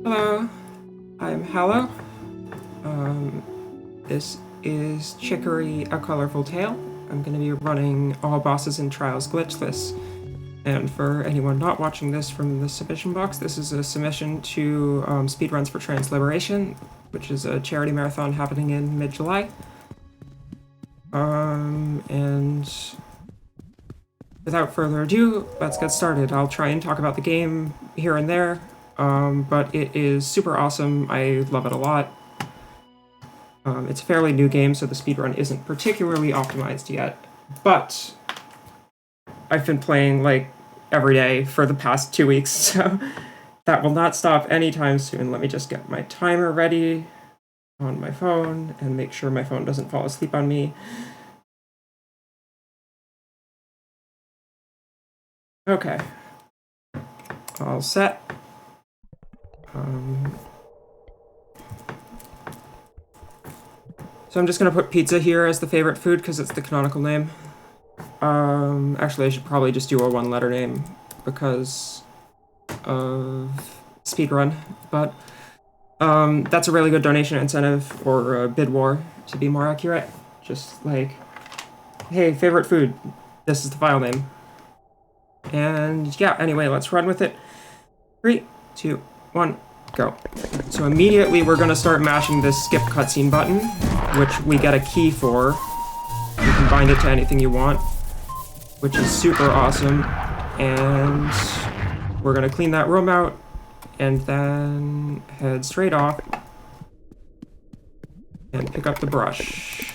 Hello, I'm Hallow. This is Chicory, A Colorful Tale. I'm going to be running all bosses in Trials Glitchless. And for anyone not watching this from the submission box, this is a submission to Speedruns For Trans Liberation, which is a charity marathon happening in mid-July. And without further ado, let's get started. I'll try and talk about the game here and there, but it is super awesome. I love it a lot. It's a fairly new game, so the speedrun isn't particularly optimized yet, but I've been playing like every day for the past 2 weeks, so that will not stop anytime soon. Let me just get my timer ready on my phone and make sure my phone doesn't fall asleep on me. Okay. All set. So I'm just gonna put pizza here as the favorite food because it's the canonical name. Actually I should probably just do a one-letter name because of speedrun, but that's a really good donation incentive, or a bid war to be more accurate. Just like, hey, favorite food, this is the file name. And yeah, anyway, let's run with it. 3, 2, 1, go. So immediately we're gonna start mashing this skip cutscene button, which we get a key for. You can bind it to anything you want, which is super awesome. And we're gonna clean that room out and then head straight off and pick up the brush.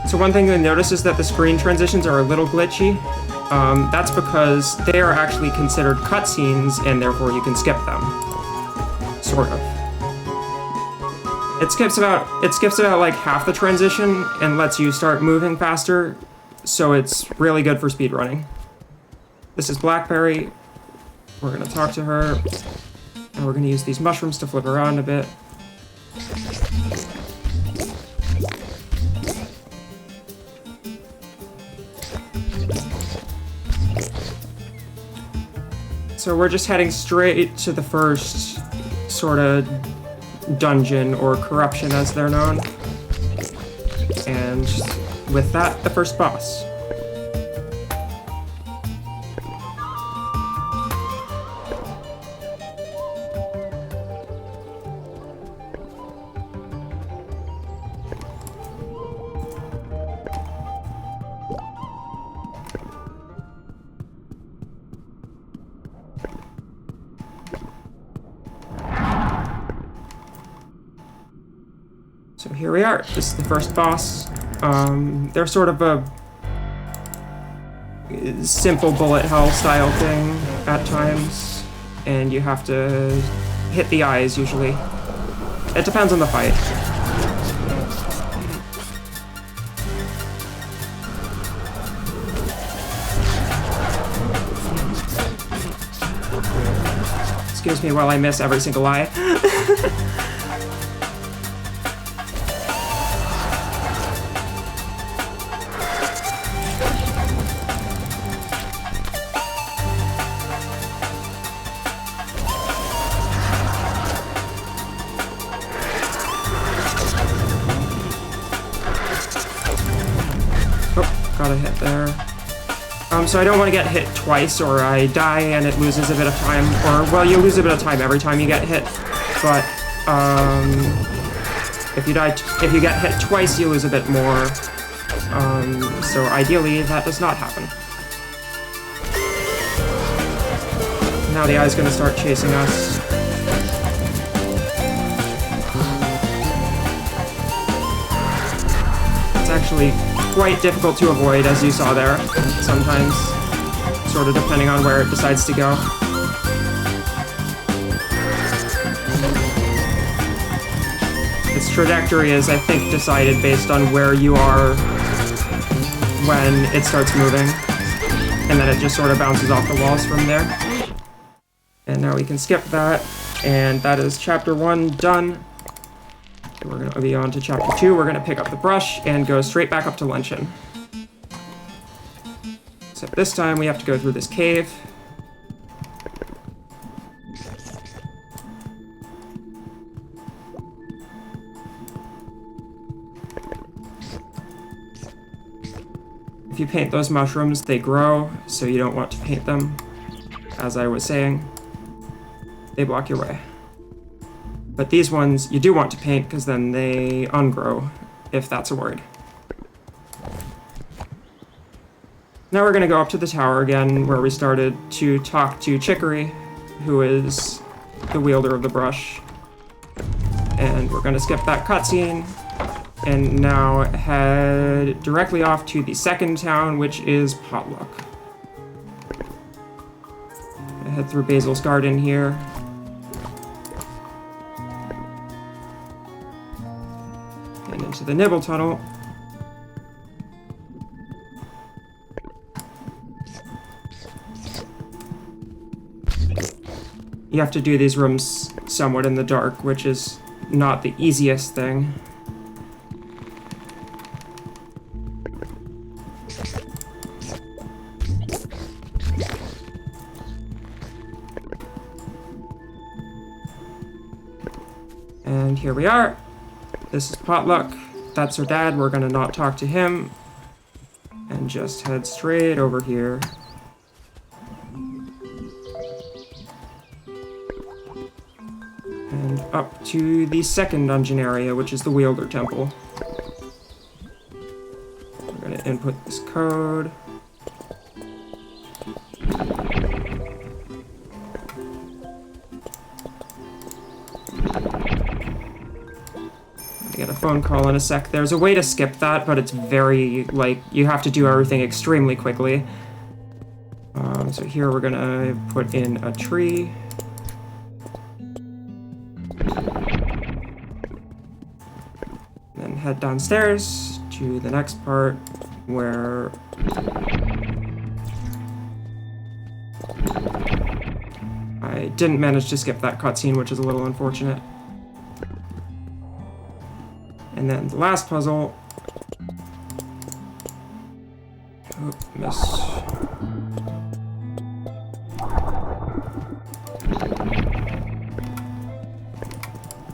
So one thing to notice is that the screen transitions are a little glitchy. That's because they are actually considered cutscenes, and therefore you can skip them. Sort of. It skips about like half the transition and lets you start moving faster, so it's really good for speedrunning. This is Blackberry. We're gonna talk to her, and we're gonna use these mushrooms to flip around a bit. So we're just heading straight to the first sort of dungeon, or corruption as they're known. And with that, the first boss. So here we are. This is the first boss. They're sort of a simple bullet hell style thing at times, and you have to hit the eyes usually. It depends on the fight. Excuse me while I miss every single eye. Got a hit there. So I don't want to get hit twice, or I die and it loses a bit of time. Or, well, you lose a bit of time every time you get hit. But, if you get hit twice, you lose a bit more. So ideally, that does not happen. Now the eye's gonna start chasing us. It's actually quite difficult to avoid, as you saw there, sometimes, sort of depending on where it decides to go. Its trajectory is, I think, decided based on where you are when it starts moving, and then it just sort of bounces off the walls from there. And now we can skip that, and that is chapter 1 done. We're going to be on to chapter 2. We're going to pick up the brush and go straight back up to luncheon. Except this time we have to go through this cave. If you paint those mushrooms, they grow, so you don't want to paint them. As I was saying, they block your way. But these ones, you do want to paint, because then they ungrow, if that's a word. Now we're going to go up to the tower again, where we started, to talk to Chicory, who is the wielder of the brush. And we're going to skip that cutscene, and now head directly off to the second town, which is Potluck. Head through Basil's garden here. And into the Nibble Tunnel. You have to do these rooms somewhat in the dark, which is not the easiest thing. And here we are. This is Potluck. That's her dad. We're gonna not talk to him. And just head straight over here. And up to the second dungeon area, which is the Wielder Temple. We're gonna input this code. I get a phone call in a sec. There's a way to skip that, but it's very, like, you have to do everything extremely quickly. So here we're gonna put in a tree. Then head downstairs to the next part where I didn't manage to skip that cutscene, which is a little unfortunate. And then the last puzzle. Oh, miss.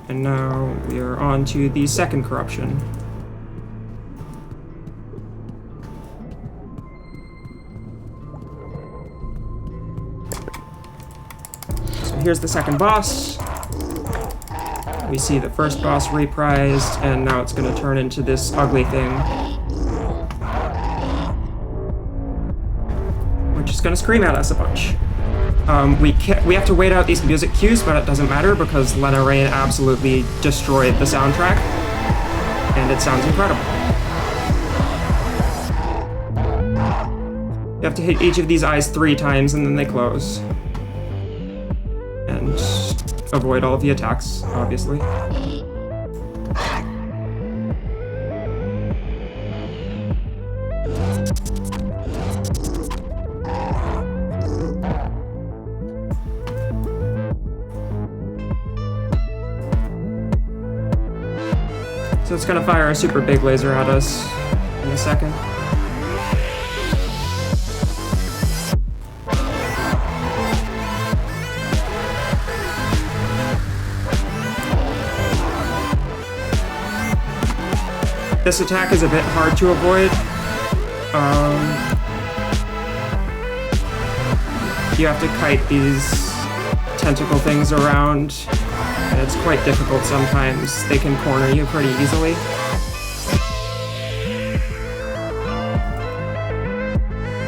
And now we are on to the second corruption. So here's the second boss. We see the first boss reprised, and now it's going to turn into this ugly thing, which is going to scream at us a bunch. We have to wait out these music cues, but it doesn't matter because Lena Raine absolutely destroyed the soundtrack, and it sounds incredible. You have to hit each of these eyes 3 times, and then they close. And avoid all of the attacks, obviously. So it's gonna fire a super big laser at us in a second. This attack is a bit hard to avoid. You have to kite these tentacle things around, and it's quite difficult sometimes. They can corner you pretty easily.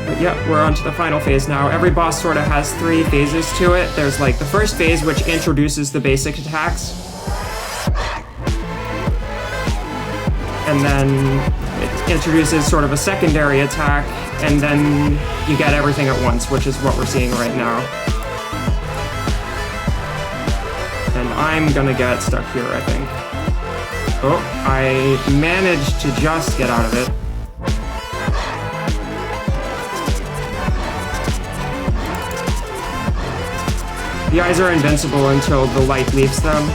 But yeah, we're on to the final phase now. Every boss sort of has 3 phases to it. There's like the first phase, which introduces the basic attacks. And then it introduces sort of a secondary attack, and then you get everything at once, which is what we're seeing right now. And I'm gonna get stuck here, I think. Oh, I managed to just get out of it. The eyes are invincible until the light leaves them.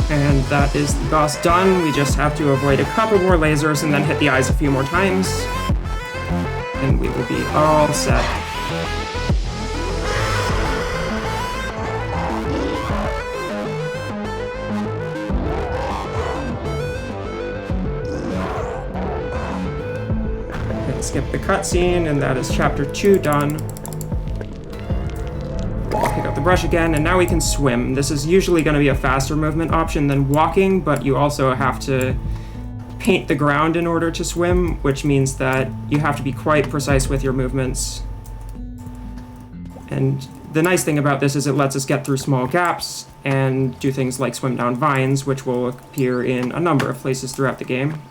And that is the boss done. We just have to avoid a couple more lasers and then hit the eyes a few more times. And we will be all set. skip the cutscene, and that is chapter 2 done. Pick up the brush again, and now we can swim. This is usually going to be a faster movement option than walking, but you also have to paint the ground in order to swim, which means that you have to be quite precise with your movements. And the nice thing about this is it lets us get through small gaps and do things like swim down vines, which will appear in a number of places throughout the game.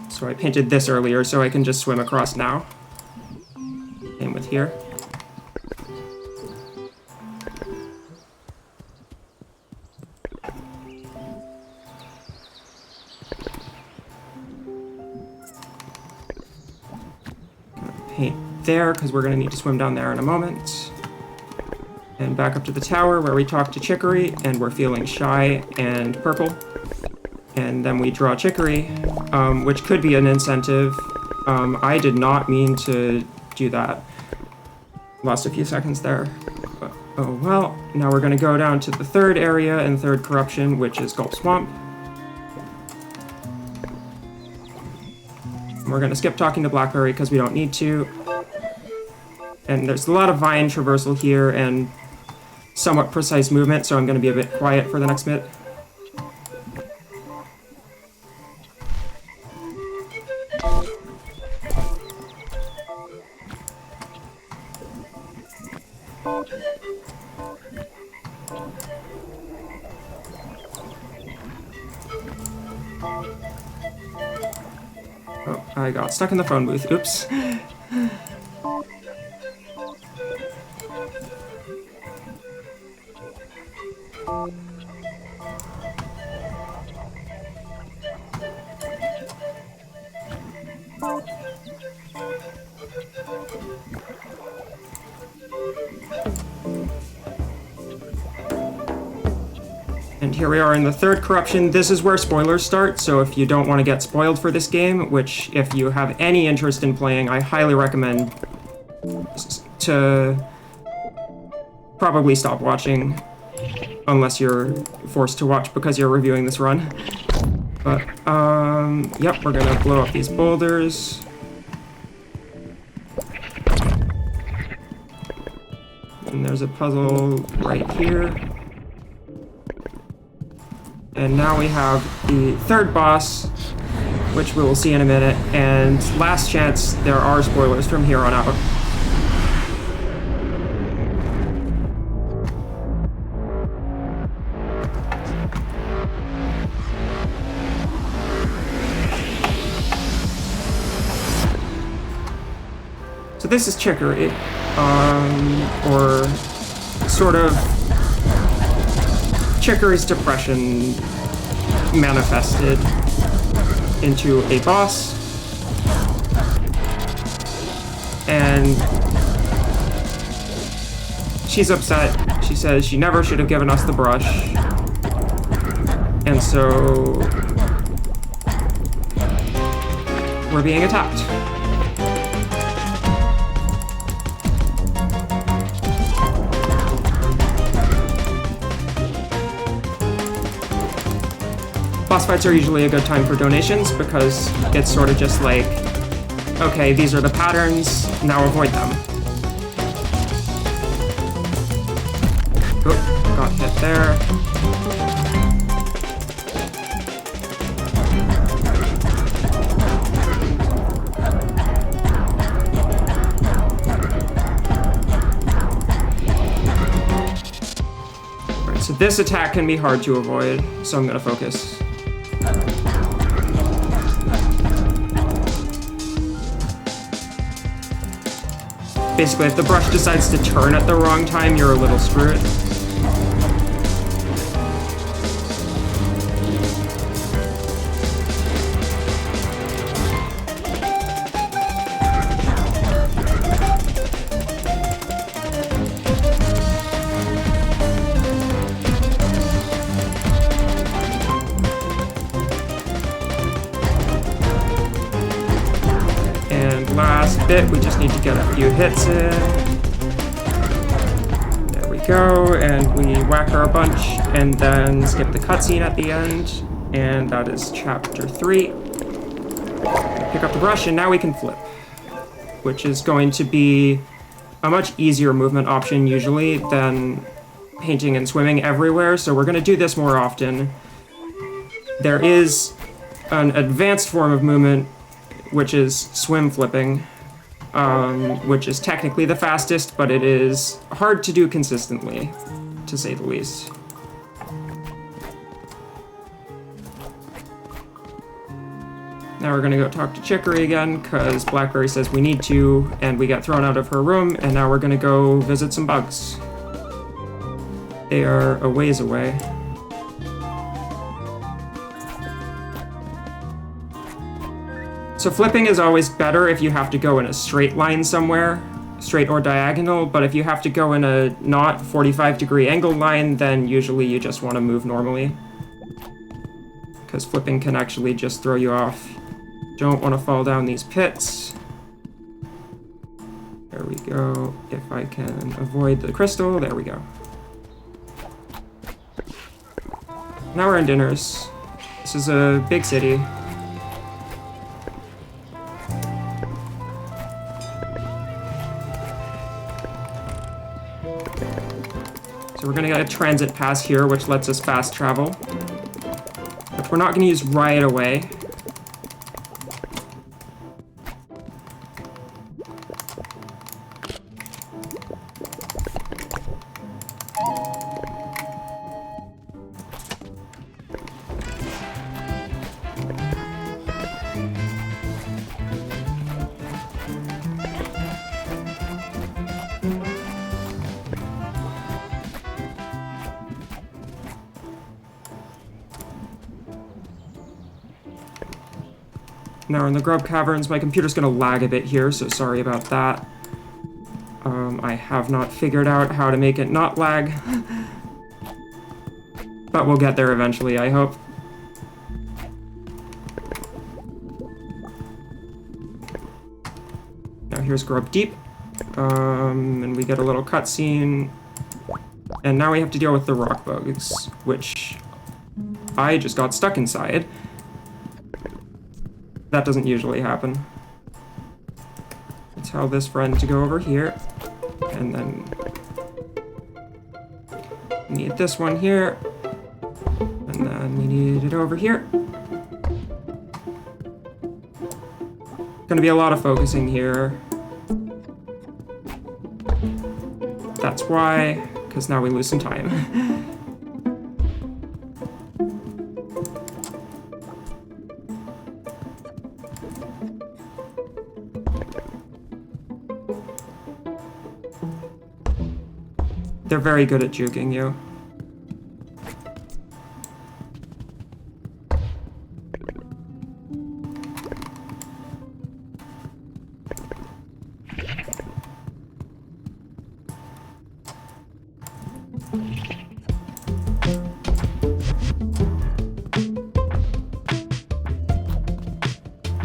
So I painted this earlier, so I can just swim across now. Same with here. Paint there, because we're going to need to swim down there in a moment. And back up to the tower, where we talk to Chicory, and we're feeling shy and purple. And then we draw Chicory, which could be an incentive. I did not mean to do that. Lost a few seconds there. But, oh well, now we're going to go down to the third area and third corruption, which is Gulp Swamp. We're going to skip talking to Blackberry because we don't need to. And there's a lot of vine traversal here and somewhat precise movement, so I'm going to be a bit quiet for the next bit. Oh, I got stuck in the phone booth. Oops. And here we are in the third corruption. This is where spoilers start, so if you don't want to get spoiled for this game, which if you have any interest in playing, I highly recommend to probably stop watching unless you're forced to watch because you're reviewing this run. But, yep, we're gonna blow up these boulders. And there's a puzzle right here. And now we have the third boss, which we will see in a minute, and last chance, there are spoilers from here on out. So this is Chicory, or sort of Chicory's depression manifested into a boss, and she's upset. She says she never should have given us the brush, and so we're being attacked. Boss fights are usually a good time for donations because it's sort of just like, okay, these are the patterns, now avoid them. Oh, got hit there. Right, so this attack can be hard to avoid, so I'm gonna focus. Basically, if the brush decides to turn at the wrong time, you're a little screwed. Last bit, we just need to get a few hits in. There we go, and we whack her a bunch, and then skip the cutscene at the end, and that is chapter 3. Pick up the brush, and now we can flip, which is going to be a much easier movement option usually than painting and swimming everywhere, so we're going to do this more often. There is an advanced form of movement, which is swim flipping, which is technically the fastest, but it is hard to do consistently, to say the least. Now we're gonna go talk to Chicory again, because Blackberry says we need to, and we get thrown out of her room, and now we're gonna go visit some bugs. They are a ways away. So flipping is always better if you have to go in a straight line somewhere, straight or diagonal, but if you have to go in a not 45-degree angle line, then usually you just want to move normally, because flipping can actually just throw you off. Don't want to fall down these pits. There we go. If I can avoid the crystal, there we go. Now we're in Dinners. This is a big city. So we're gonna get a transit pass here, which lets us fast travel, which we're not gonna use right away. Now we're in the Grub Caverns. My computer's gonna lag a bit here, so sorry about that. I have not figured out how to make it not lag. But we'll get there eventually, I hope. Now here's Grub Deep. And we get a little cutscene. And now we have to deal with the rock bugs, which I just got stuck inside. That doesn't usually happen. Tell this friend to go over here, and then we need this one here, and then we need it over here. Gonna be a lot of focusing here. That's why, because now we lose some time. They're very good at juking you.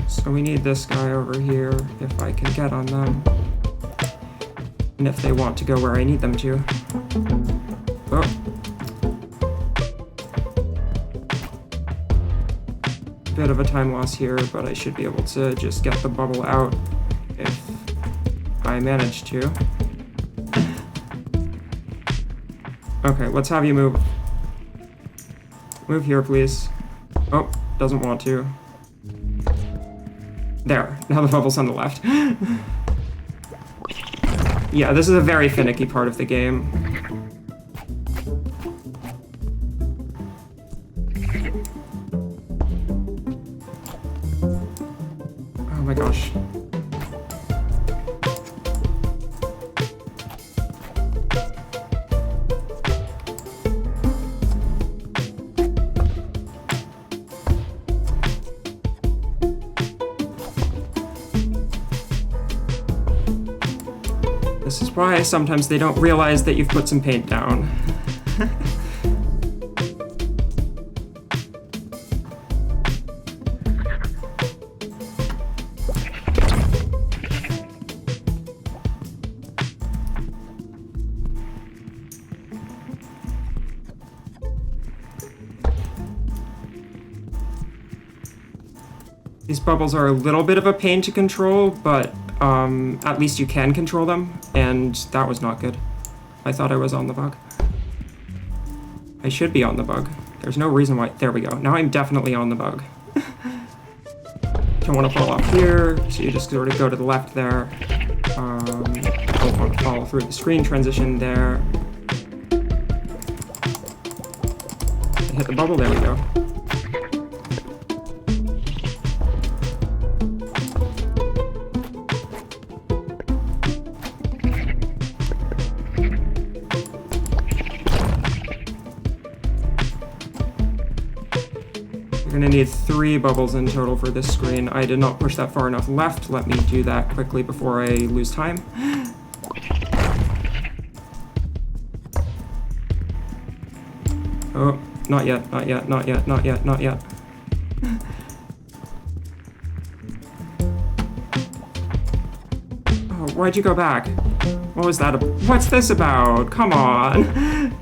So we need this guy over here, if I can get on them. And if they want to go where I need them to. Oh. Bit of a time loss here, but I should be able to just get the bubble out if I manage to. Okay, let's have you move. Move here, please. Oh, doesn't want to. There, now the bubble's on the left. Yeah, this is a very finicky part of the game. Oh my gosh. This is why sometimes they don't realize that you've put some paint down. These bubbles are a little bit of a pain to control, but at least you can control them, and that was not good. I thought I was on the bug. I should be on the bug. There's no reason why. There we go. Now I'm definitely on the bug. Don't want to fall off here, so you just sort of go to the left there. Don't want to follow through the screen transition there. Hit the bubble, there we go. You're gonna need 3 bubbles in total for this screen. I did not push that far enough left. Let me do that quickly before I lose time. Oh, not yet, not yet, not yet, not yet, not yet. Oh, why'd you go back? What was that? What's this about? Come on.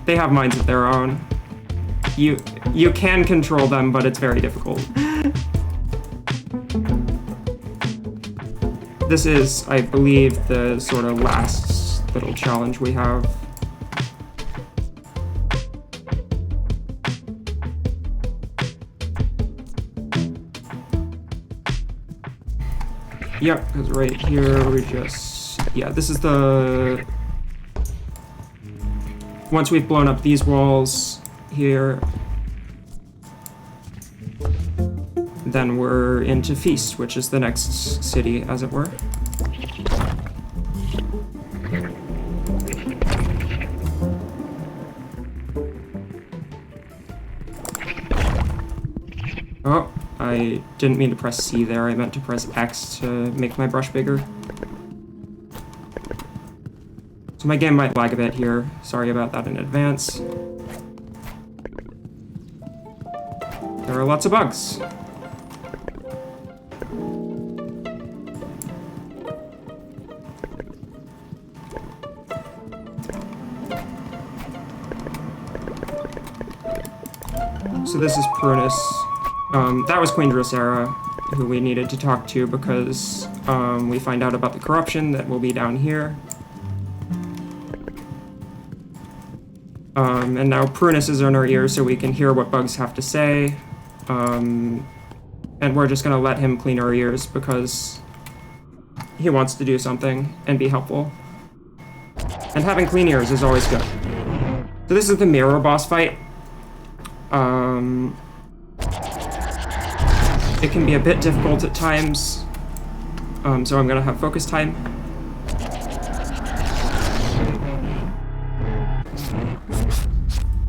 They have minds of their own. You can control them, but it's very difficult. This is, I believe, the sort of last little challenge we have. Yep, because right here we just... Yeah, this is the... Once we've blown up these walls here, then we're into Feast, which is the next city, as it were. Oh, I didn't mean to press C there. I meant to press X to make my brush bigger. So my game might lag a bit here. Sorry about that in advance. There are lots of bugs. So this is Prunus. That was Queen Drosera, who we needed to talk to because we find out about the corruption that will be down here. And now Prunus is in our ears so we can hear what bugs have to say. And we're just gonna let him clean our ears because he wants to do something and be helpful. And having clean ears is always good. So this is the mirror boss fight. It can be a bit difficult at times, so I'm gonna have focus time.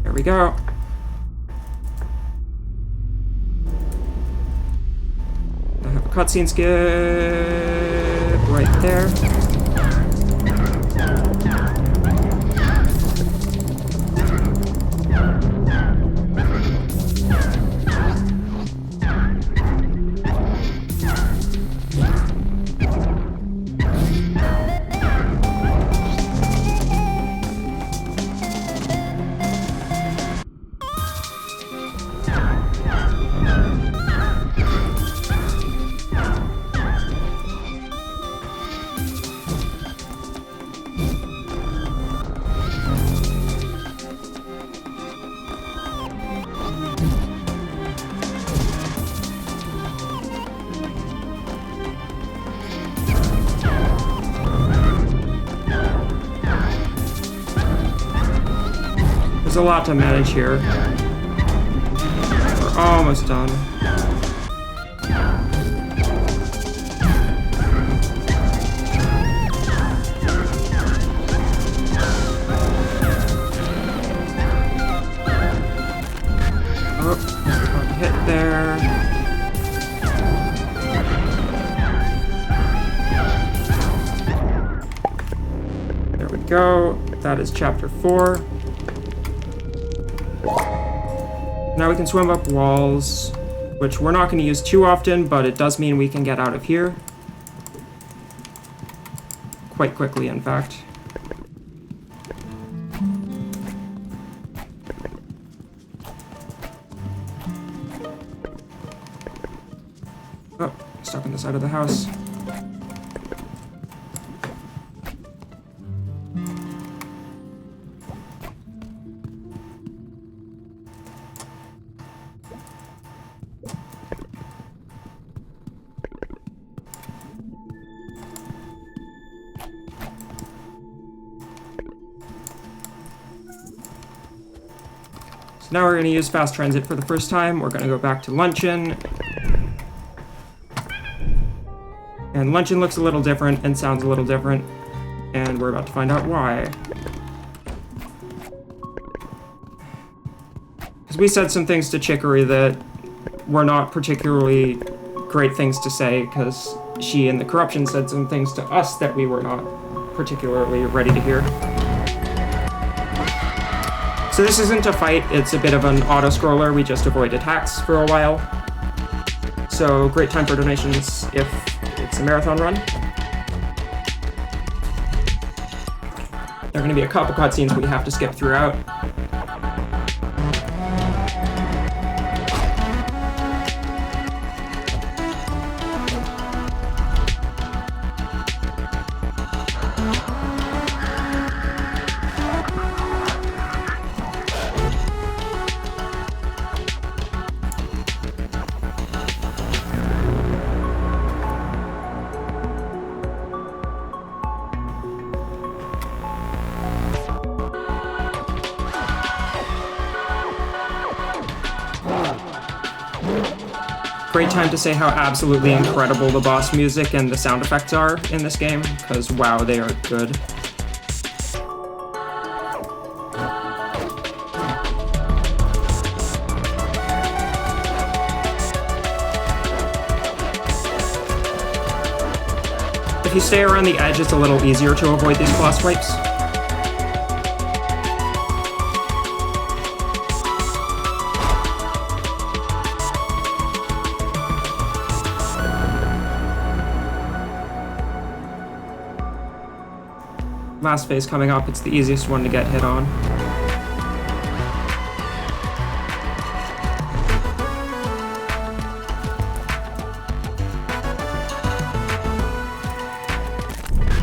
There we go. I have a cutscene skip right there. There's a lot to manage here. We're almost done. Oh, hit there. There we go. That is chapter 4. Now we can swim up walls, which we're not going to use too often, but it does mean we can get out of here. Quite quickly, in fact. backside of the house. So now we're going to use fast transit for the first time. We're going to go back to luncheon. And luncheon looks a little different and sounds a little different. And we're about to find out why. Because we said some things to Chicory that were not particularly great things to say, because she and the corruption said some things to us that we were not particularly ready to hear. So this isn't a fight, it's a bit of an auto-scroller. We just avoid attacks for a while. So great time for donations if it's a marathon run. There are going to be a couple cutscenes we have to skip throughout. Great time to say how absolutely incredible the boss music and the sound effects are in this game, because wow, they are good. If you stay around the edge, it's a little easier to avoid these boss fights. Last phase coming up, it's the easiest one to get hit on.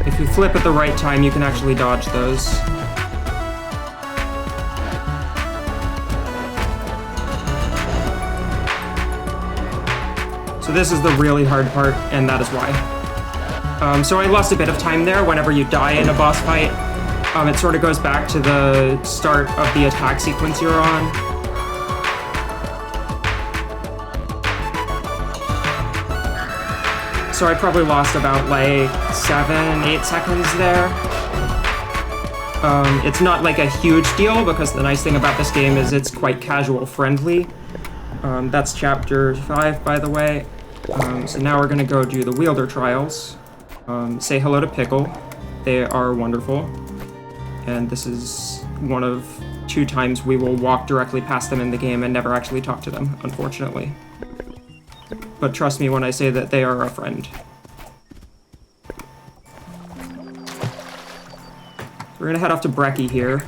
If you flip at the right time, you can actually dodge those. So this is the really hard part, and that is why. So I lost a bit of time there. Whenever you die in a boss fight, it sort of goes back to the start of the attack sequence you're on. So I probably lost about like 7-8 seconds there. It's not like a huge deal, because the nice thing about this game is it's quite casual friendly. That's chapter 5, by the way. So now we're gonna go do the wielder trials. Say hello to Pickle. They are wonderful. And this is one of 2 times we will walk directly past them in the game and never actually talk to them, unfortunately. But trust me when I say that they are a friend. So we're gonna head off to Brecky here.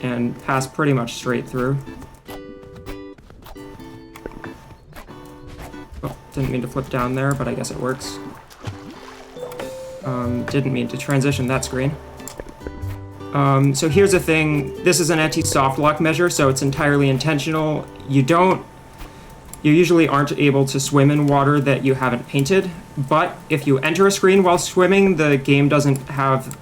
And pass pretty much straight through. Didn't mean to flip down there, but I guess it works. Didn't mean to transition that screen. So here's the thing. This is an anti-soft lock measure, so it's entirely intentional. You usually aren't able to swim in water that you haven't painted, but if you enter a screen while swimming, the game doesn't have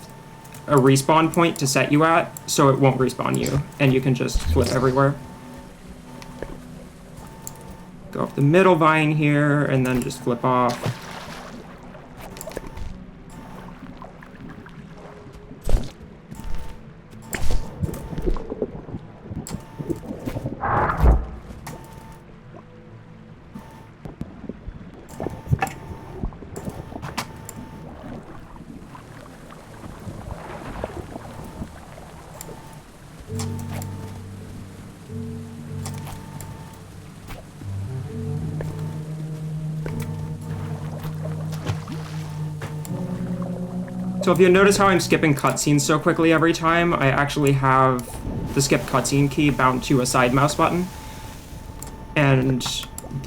a respawn point to set you at, so it won't respawn you, and you can just flip everywhere. Go up the middle vine here, and then just flip off. So if you notice how I'm skipping cutscenes so quickly every time, I actually have the skip cutscene key bound to a side mouse button. And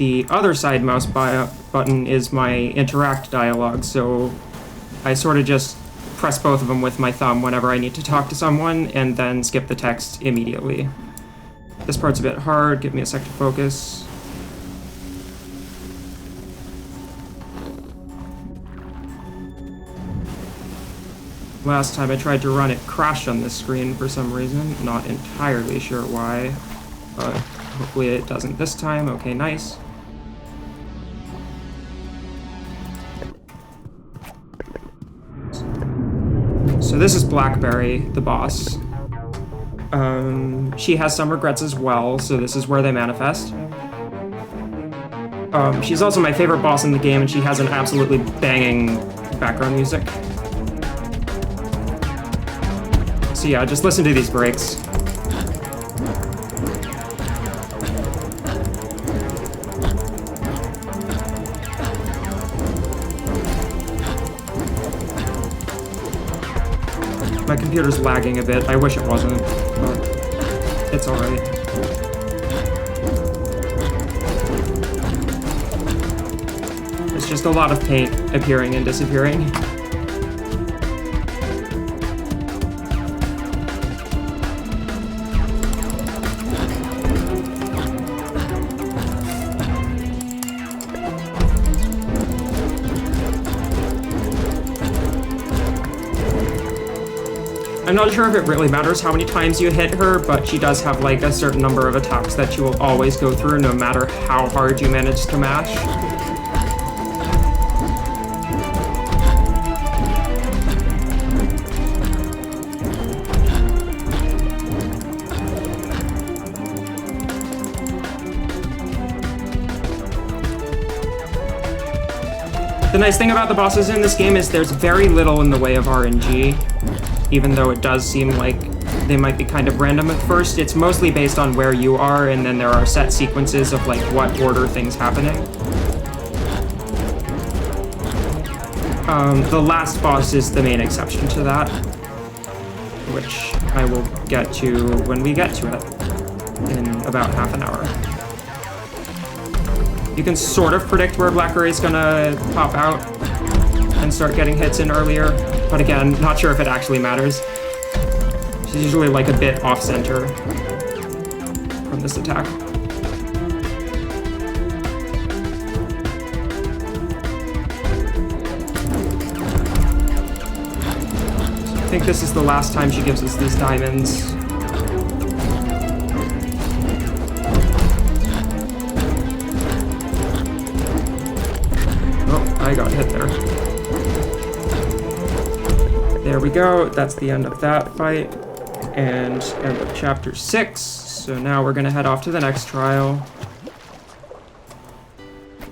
the other side mouse button is my interact dialogue, so I sort of just press both of them with my thumb whenever I need to talk to someone, and then skip the text immediately. This part's a bit hard, give me a sec to focus. Last time I tried to run, it crashed on this screen for some reason. Not entirely sure why, but hopefully it doesn't this time. Okay, nice. So this is Blackberry, the boss. She has some regrets as well, so this is where they manifest. She's also my favorite boss in the game, and she has an absolutely banging background music. So yeah, just listen to these breaks. My computer's lagging a bit. I wish it wasn't, but it's alright. It's just a lot of paint appearing and disappearing. I'm not sure if it really matters how many times you hit her, but she does have like a certain number of attacks that she will always go through no matter how hard you manage to mash. The nice thing about the bosses in this game is there's very little in the way of RNG. Even though it does seem like they might be kind of random at first, it's mostly based on where you are, and then there are set sequences of like what order things happening. The last boss is the main exception to that, which I will get to when we get to it in about half an hour. You can sort of predict where Blackberry's gonna pop out and start getting hits in earlier. But again, not sure if it actually matters. She's usually like a bit off-center from this attack. So I think this is the last time she gives us these diamonds. Oh, I got hit there. There we go, that's the end of that fight, and end of chapter 6. So now we're gonna head off to the next trial.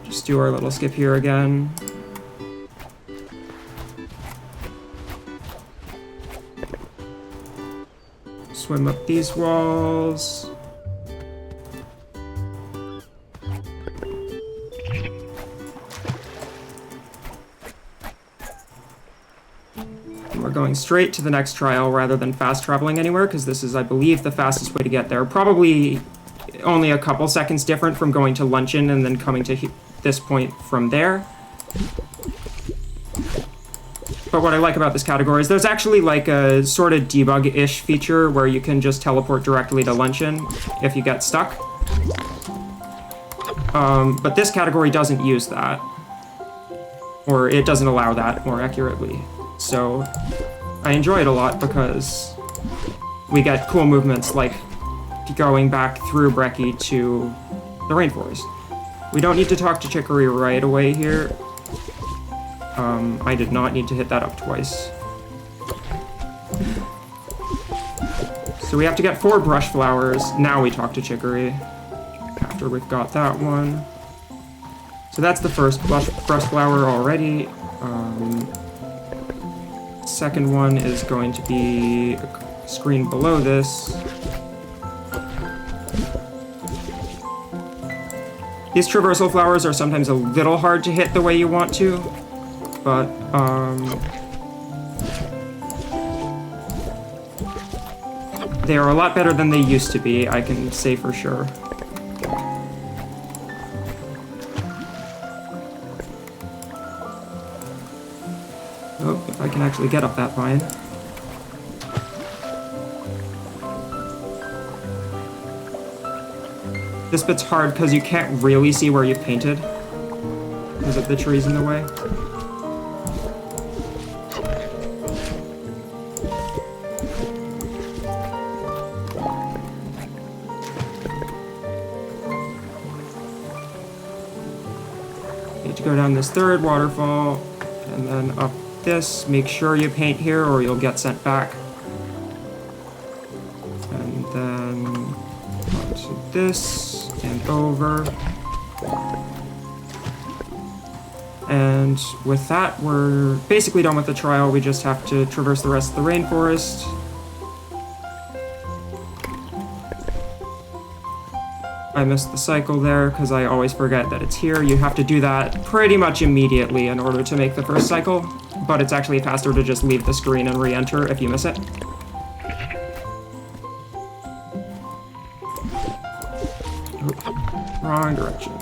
Just do our little skip here again. Swim up these walls. We're going straight to the next trial rather than fast traveling anywhere, because this is, I believe, the fastest way to get there. Probably only a couple seconds different from going to luncheon and then coming to this point from there. But what I like about this category is there's actually like a sort of debug-ish feature where you can just teleport directly to luncheon if you get stuck. But this category doesn't use that. Or it doesn't allow that, more accurately. So I enjoy it a lot because we get cool movements like going back through Brecci to the rainforest. We don't need to talk to Chicory right away here. I did not need to hit that up twice. So we have to get 4 brush flowers. Now we talk to Chicory after we've got that one. So that's the first brush flower already. Second one is going to be a screen below this. These traversal flowers are sometimes a little hard to hit the way you want to, but they are a lot better than they used to be, I can say for sure. Oh, if I can actually get up that vine. This bit's hard because you can't really see where you painted because of the trees in the way. Need to go down this third waterfall and then up this. Make sure you paint here or you'll get sent back. And then onto this and over. And with that, we're basically done with the trial. We just have to traverse the rest of the rainforest. I missed the cycle there because I always forget that it's here. You have to do that pretty much immediately in order to make the first cycle, but it's actually faster to just leave the screen and re-enter if you miss it. Oops, wrong direction.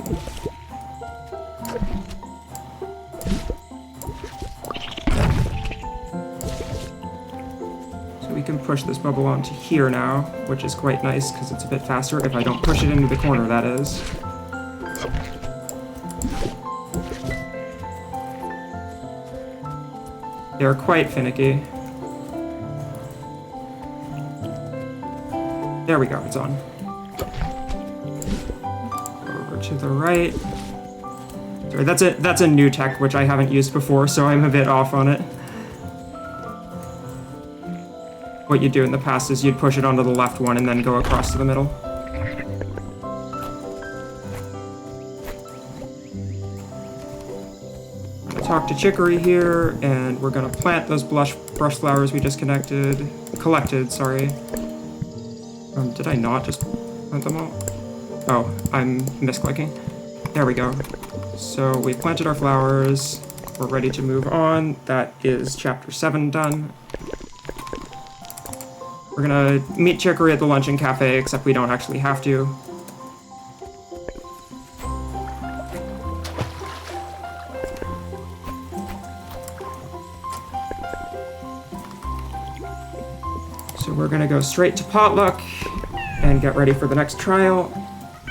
We can push this bubble onto here now, which is quite nice because it's a bit faster if I don't push it into the corner, that is. They're quite finicky. There we go, it's on. Over to the right. Sorry, that's a new tech which I haven't used before, so I'm a bit off on it. What you'd do in the past is you'd push it onto the left one and then go across to the middle. I'm gonna talk to Chicory here, and we're gonna plant those brush flowers we just collected, sorry. Did I not just plant them all? Oh, I'm misclicking. There we go. So we've planted our flowers. We're ready to move on. That is chapter 7 done. We're gonna meet Chicory at the luncheon cafe, except we don't actually have to. So we're gonna go straight to potluck and get ready for the next trial,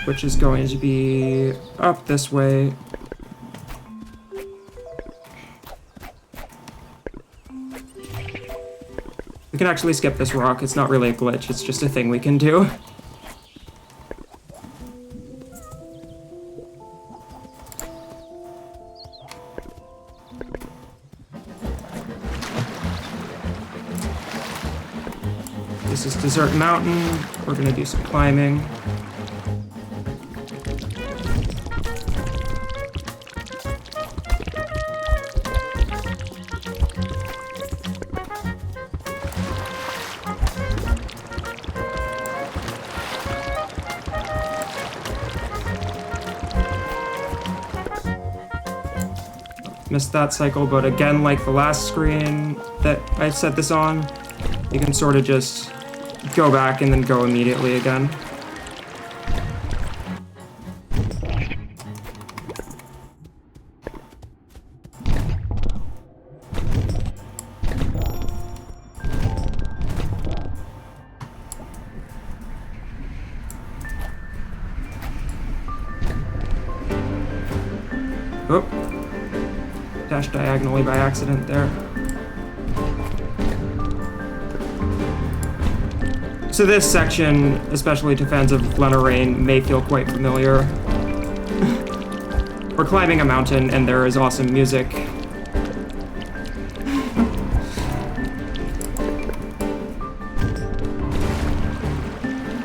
which is going to be up this way. We can actually skip this rock. It's not really a glitch, it's just a thing we can do. This is Desert Mountain. We're gonna do some climbing. Missed that cycle, but again, like the last screen that I set this on, you can sort of just go back and then go immediately again. Oh. Dashed diagonally by accident there. So this section, especially to fans of Lorraine, may feel quite familiar. We're climbing a mountain and there is awesome music.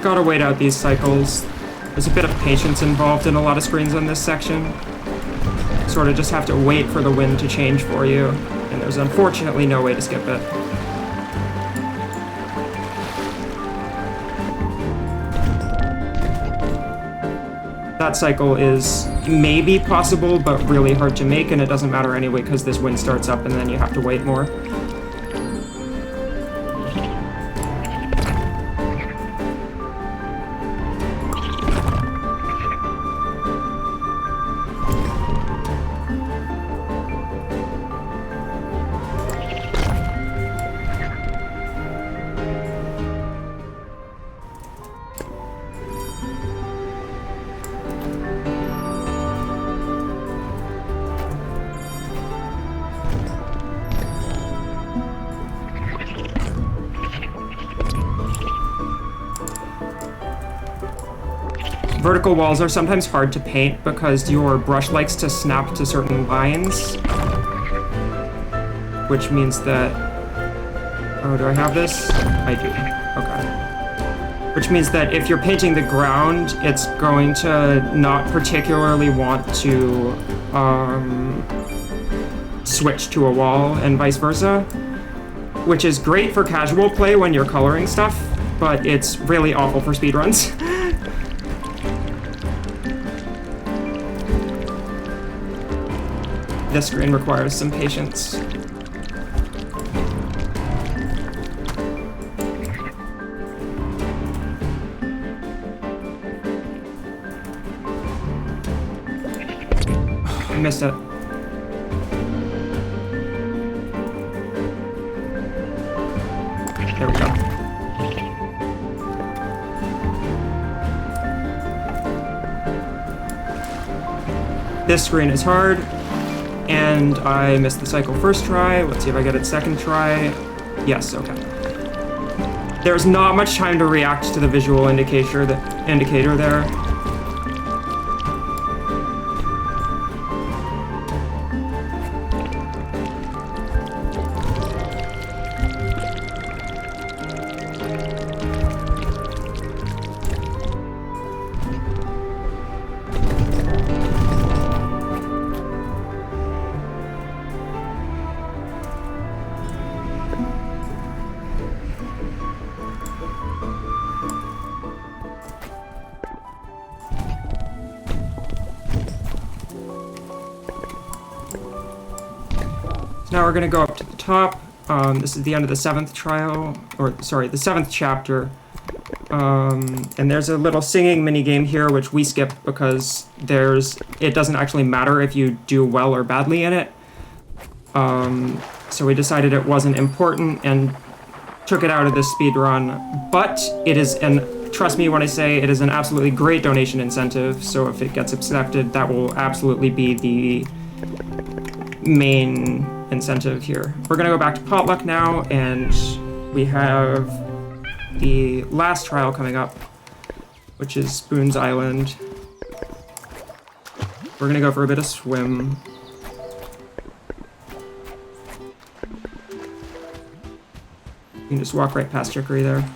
Gotta wait out these cycles. There's a bit of patience involved in a lot of screens on this section. Sort of just have to wait for the wind to change for you, and there's unfortunately no way to skip it. That cycle is maybe possible, but really hard to make, and it doesn't matter anyway because this wind starts up and then you have to wait more. vertical walls are sometimes hard to paint because your brush likes to snap to certain lines. Which means that... Oh, do I have this? I do. Okay. Which means that if you're painting the ground, it's going to not particularly want to switch to a wall and vice versa. Which is great for casual play when you're coloring stuff, but it's really awful for speedruns. This screen requires some patience. I missed it. There we go. This screen is hard, and I missed the cycle first try. Let's see if I get it second try. Yes, okay. There's not much time to react to the visual indicator there. Now we're going to go up to the top. This is the end of the 7th trial, or sorry, the 7th chapter. And there's a little singing minigame here, which we skip because it doesn't actually matter if you do well or badly in it. So we decided it wasn't important and took it out of this speedrun. But it is, and trust me when I say it is an absolutely great donation incentive, so if it gets accepted, that will absolutely be the main incentive here. We're gonna go back to Potluck now, and we have the last trial coming up, which is Spoon's Island. We're gonna go for a bit of swim. You can just walk right past Chicory there.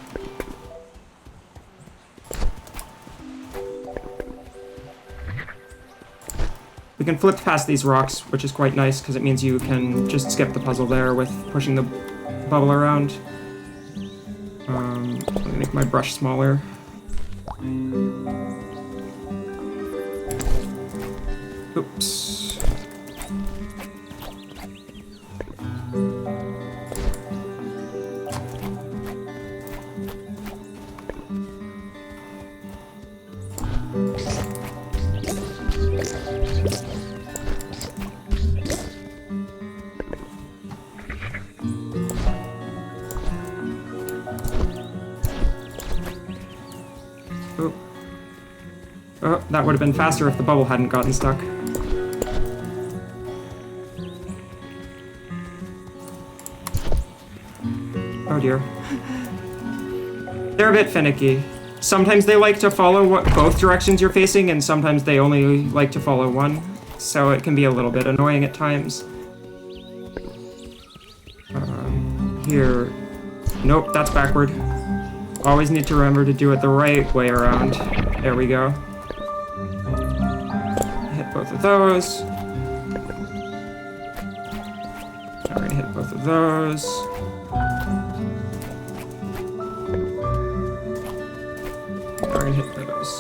We can flip past these rocks, which is quite nice, because it means you can just skip the puzzle there with pushing the bubble around. Let me make my brush smaller. Oops. Oh, that would have been faster if the bubble hadn't gotten stuck. Oh dear. They're a bit finicky. Sometimes they like to follow both directions you're facing, and sometimes they only like to follow one. So it can be a little bit annoying at times. Here. Nope, that's backward. Always need to remember to do it the right way around. There we go. Hit both of those. Now we're gonna hit both of those. Now we're gonna hit those.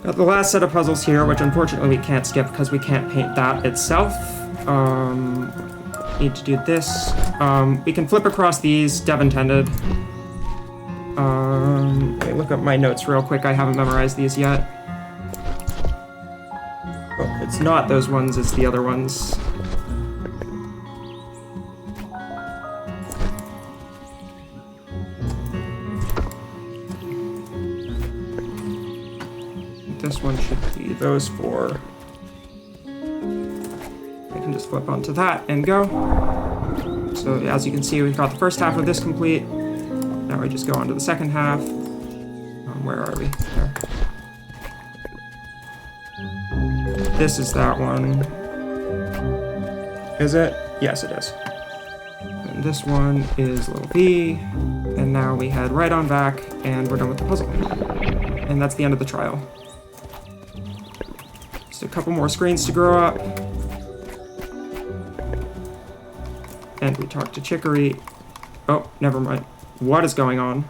Got the last set of puzzles here, which unfortunately we can't skip because we can't paint that itself. Need to do this. We can flip across these, dev intended. Let me look up my notes real quick. I haven't memorized these yet. Oh, it's not those ones, it's the other ones. This one should be those four. I can just flip onto that and go. So as you can see, we've got the first half of this complete. Now we just go on to the second half. Where are we? There. This is that one. Is it? Yes, it is. And this one is little V. And now we head right on back, and we're done with the puzzle. And that's the end of the trial. Just a couple more screens to grow up. And we talk to Chicory. Oh, never mind. What is going on?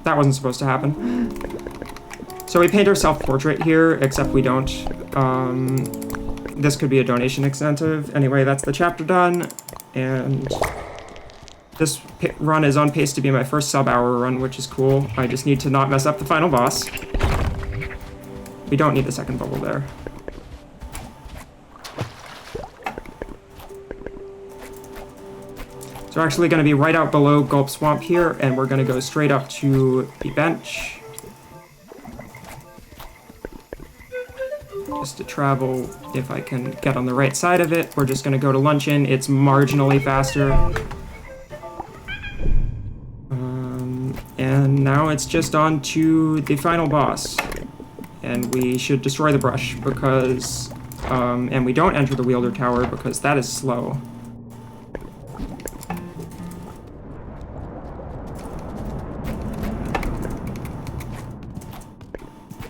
That wasn't supposed to happen. So we paint our self-portrait here, except we don't. This could be a donation incentive. Anyway, that's the chapter done. And this run is on pace to be my first sub-hour run, which is cool. I just need to not mess up the final boss. We don't need the second bubble there. So we're actually going to be right out below Gulp Swamp here, and we're going to go straight up to the bench. Just to travel, if I can get on the right side of it. We're just going to go to Luncheon. It's marginally faster. And now it's just on to the final boss. And we should destroy the brush because... and we don't enter the Wielder Tower because that is slow.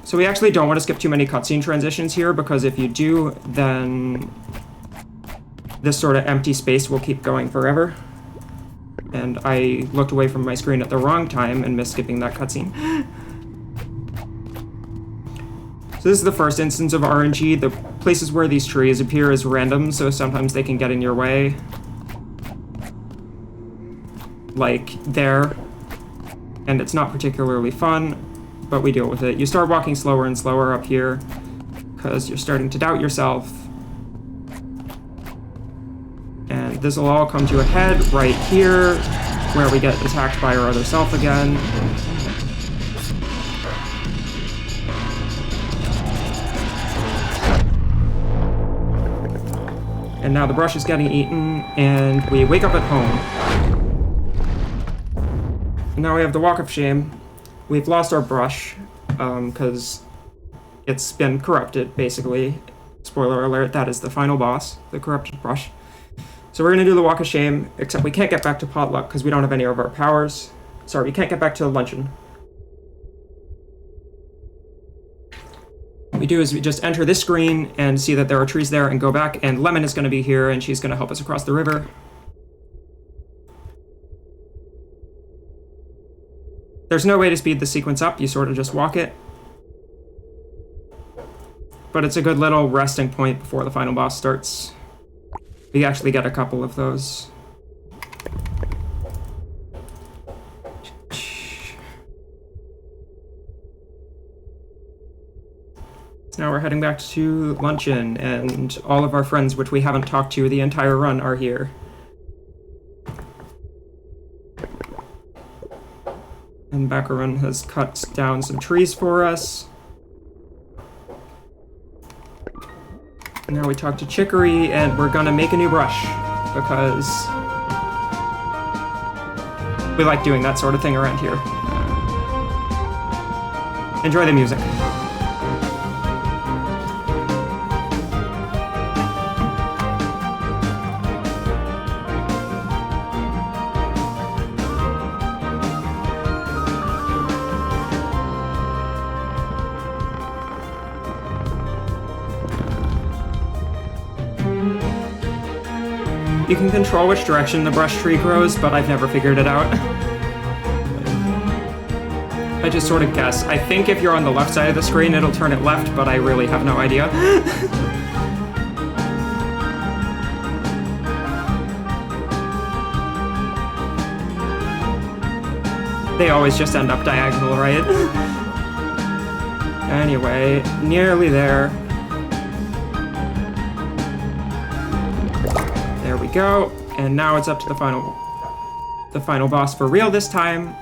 So we actually don't want to skip too many cutscene transitions here, because if you do, then this sort of empty space will keep going forever. And I looked away from my screen at the wrong time and missed skipping that cutscene. So this is the first instance of RNG. The places where these trees appear is random, so sometimes they can get in your way. Like there. And it's not particularly fun. But we deal with it. You start walking slower and slower up here because you're starting to doubt yourself. And this will all come to a head right here where we get attacked by our other self again. And now the brush is getting eaten and we wake up at home. And now we have the Walk of Shame. We've lost our brush, because it's been corrupted, basically. Spoiler alert, that is the final boss, the corrupted brush. So we're going to do the Walk of Shame, except we can't get back to Potluck because we don't have any of our powers. Sorry, we can't get back to Luncheon. What we do is we just enter this screen and see that there are trees there and go back, and Lemon is going to be here, and she's going to help us across the river. There's no way to speed the sequence up, you sort of just walk it. But it's a good little resting point before the final boss starts. We actually get a couple of those. Now we're heading back to Luncheon, and all of our friends, which we haven't talked to the entire run, are here. And Baccarin has cut down some trees for us. Now we talk to Chicory, and we're gonna make a new brush, because we like doing that sort of thing around here. Enjoy the music. You can control which direction the brush tree grows, but I've never figured it out. I just sort of guess. I think if you're on the left side of the screen, it'll turn it left, but I really have no idea. They always just end up diagonal, right? Anyway, nearly there. There we go, and now it's up to the final boss for real this time.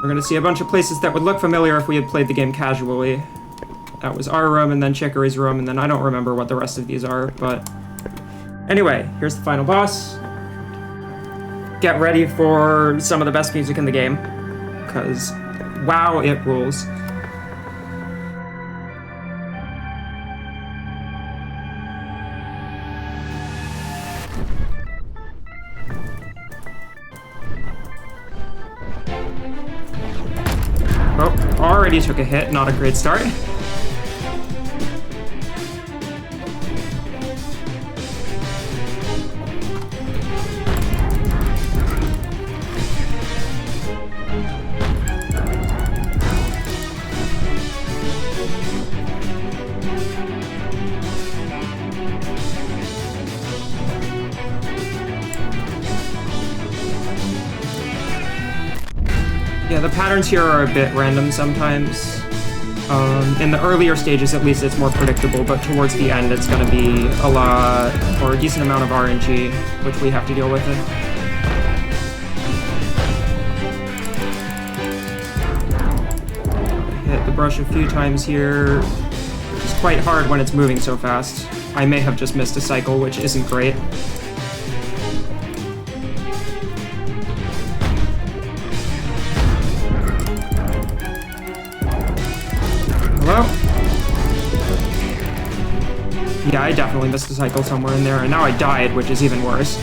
We're gonna see a bunch of places that would look familiar if we had played the game casually. That was our room, and then Chicory's room, and then I don't remember what the rest of these are, but... Anyway, here's the final boss. Get ready for some of the best music in the game, because, wow, it rules. Oh, already took a hit, not a great start. Yeah, the patterns here are a bit random sometimes. In the earlier stages, at least, it's more predictable, but towards the end, it's going to be a lot, or a decent amount of RNG, which we have to deal with. Hit the brush a few times here. It's quite hard when it's moving so fast. I may have just missed a cycle, which isn't great. Hello? Yeah, I definitely missed a cycle somewhere in there, and now I died, which is even worse.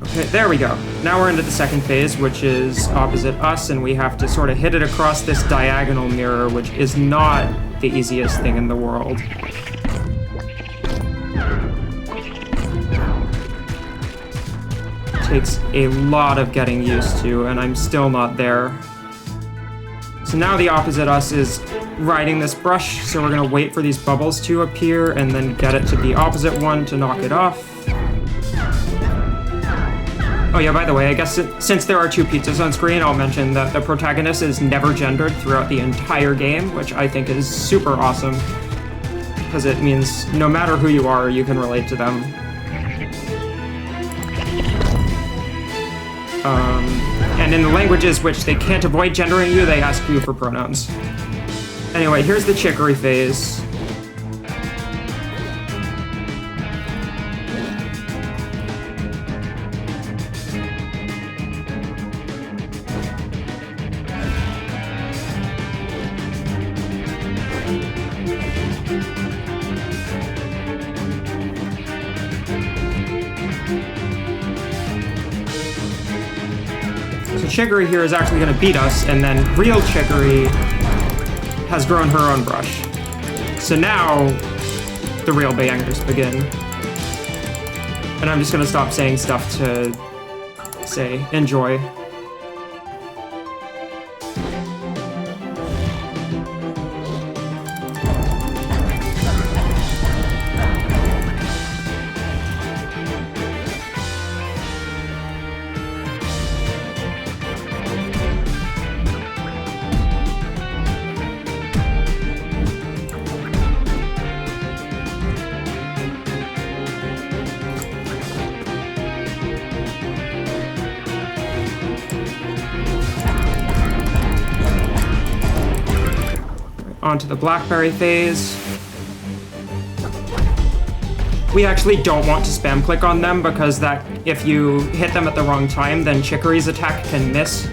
Okay, there we go. Now we're into the second phase, which is opposite us, and we have to sort of hit it across this diagonal mirror, which is not the easiest thing in the world. Takes a lot of getting used to, and I'm still not there. So now the opposite us is riding this brush, so we're gonna wait for these bubbles to appear and then get it to the opposite one to knock it off. Oh yeah, by the way, I guess since there are two pizzas on screen, I'll mention that the protagonist is never gendered throughout the entire game, which I think is super awesome, because it means no matter who you are, you can relate to them. And in the languages which they can't avoid gendering you, they ask you for pronouns. Anyway, here's the Chicory phase. Chicory here is actually going to beat us, and then real Chicory has grown her own brush. So now, the real bangers begin. And I'm just going to stop saying stuff to say, enjoy. Onto the blackberry phase. We actually don't want to spam click on them because that if you hit them at the wrong time, then Chicory's attack can miss.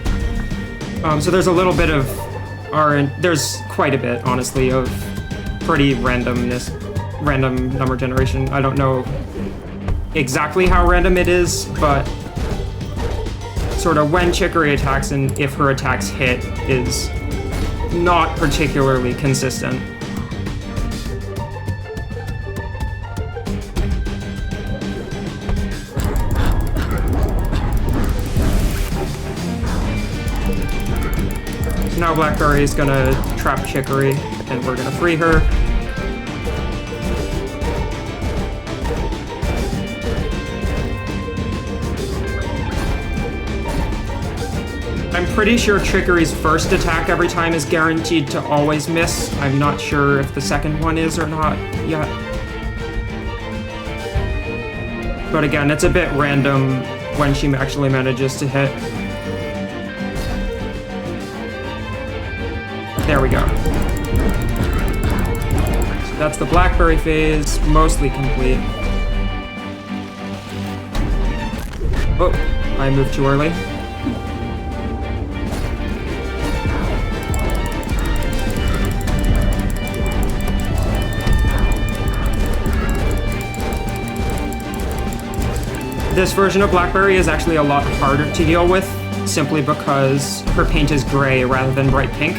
So there's a little bit of there's quite a bit, honestly, of pretty random number generation. I don't know exactly how random it is, but sort of when Chicory attacks and if her attacks hit is not particularly consistent. So now Blackberry is gonna trap Chicory, and we're gonna free her. I'm pretty sure Chicory's first attack every time is guaranteed to always miss. I'm not sure if the second one is or not yet. But again, it's a bit random when she actually manages to hit. There we go. So that's the Blackberry phase, mostly complete. Oh, I moved too early. This version of Blackberry is actually a lot harder to deal with, simply because her paint is gray rather than bright pink.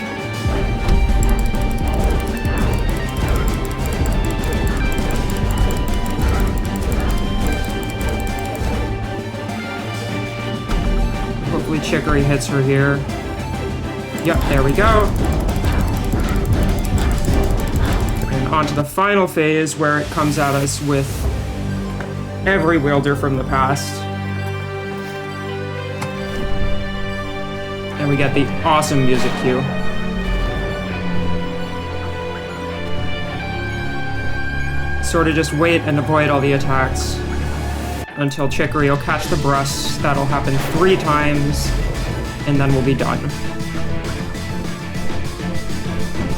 Hopefully Chicory hits her here. Yep, there we go. And on to the final phase where it comes at us with every wielder from the past. And we get the awesome music cue. Sort of just wait and avoid all the attacks until Chicory will catch the brush. That'll happen 3 times, and then we'll be done.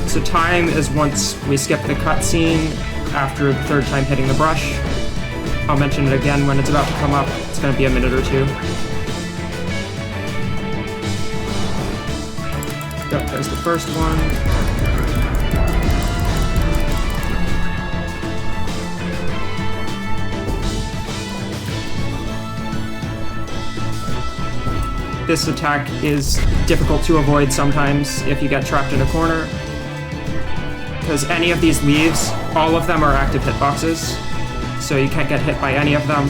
So time is once we skip the cutscene after the 3rd time hitting the brush. I'll mention it again when it's about to come up. It's going to be a minute or 2. Yep, there's the first one. This attack is difficult to avoid sometimes if you get trapped in a corner, because any of these leaves, all of them are active hitboxes. So you can't get hit by any of them.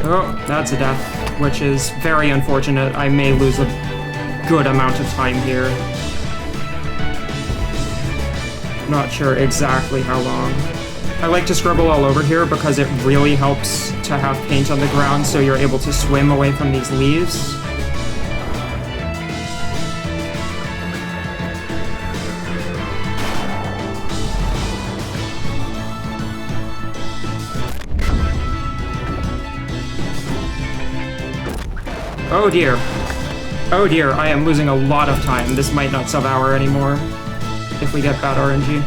Oh, that's a death, which is very unfortunate. I may lose a good amount of time here. Not sure exactly how long. I like to scribble all over here because it really helps to have paint on the ground so you're able to swim away from these leaves. Oh dear. Oh dear, I am losing a lot of time. This might not sub-hour anymore if we get bad RNG.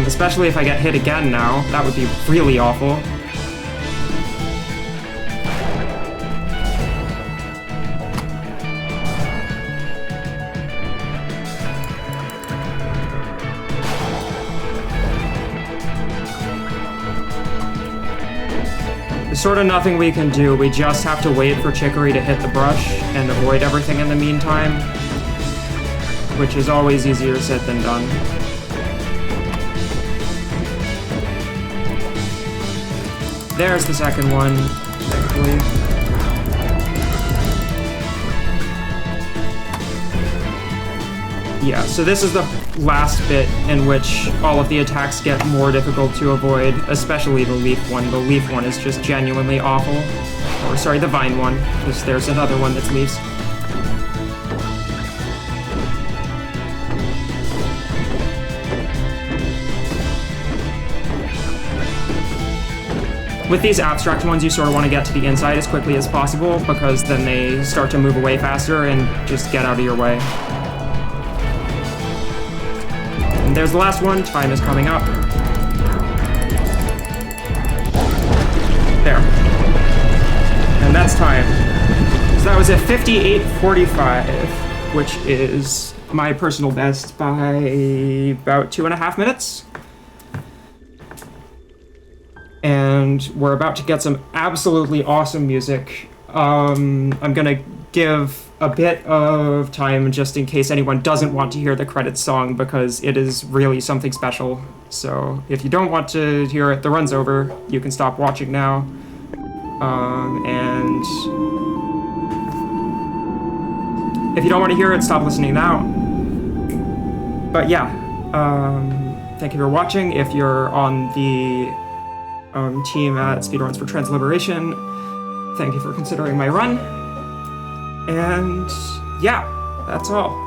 Especially if I get hit again now. That would be really awful. There's sort of nothing we can do. We just have to wait for Chicory to hit the brush and avoid everything in the meantime, which is always easier said than done. There's the second one, thankfully. Yeah, so this is the last bit in which all of the attacks get more difficult to avoid, especially the leaf one. The leaf one is just genuinely awful. Or sorry, the vine one, because there's another one that's leaves. With these abstract ones, you sort of want to get to the inside as quickly as possible, because then they start to move away faster and just get out of your way. And there's the last one. Time is coming up. There. And that's time. So that was a 58:45, which is my personal best by about 2.5 minutes. And we're about to get some absolutely awesome music. I'm gonna give a bit of time just in case anyone doesn't want to hear the credits song, because it is really something special. So if you don't want to hear it, the run's over. You can stop watching now. And if you don't want to hear it, stop listening now. But yeah, thank you for watching. If you're on the team at Speedruns For Trans Liberation, thank you for considering my run. And yeah, that's all.